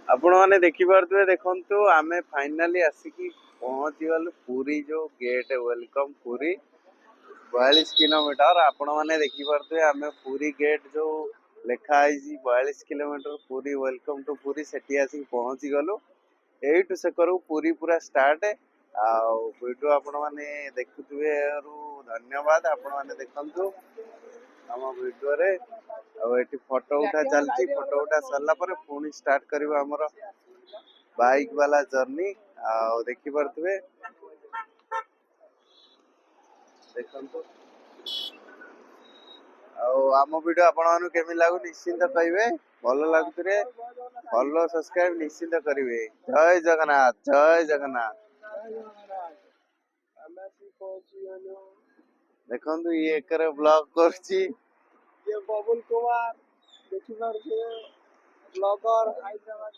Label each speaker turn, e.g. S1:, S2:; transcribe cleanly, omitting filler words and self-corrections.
S1: आपण मैंने देखिपे देखु आम फाइनाली आसिकी पहुंची गलु पुरी जो गेट वेलकम पुरी 42 किलोमीटर। आपण मैंने देखिपे आम पुरी गेट जो लिखाई 42 kilometre Puri welcome to Puri सेठी आसिक पहुंची गलु। एठू से करू पुरी पूरा स्टार्ट वीडियो आपण मैंने देखुवे धन्यवाद। आपण मैंने देखु आम वीडियो रे एटी फोटो उठा चलती फोटो उठा सरला पर पुणी स्टार्ट करबा हमर बाइक वाला जर्नी देखि परथुवे देखंतु आम वीडियो आपण मानु केमि लागु निश्चिंत कहबे भलो लागुतरे फॉलो सब्सक्राइब निश्चिंत करिवे। जय जगन्नाथ जय जगन्नाथ। देखंतु ये एकरे ब्लॉग करछि
S2: ये बबुल कुमार देखि पारछे ब्लॉगर हैदराबाद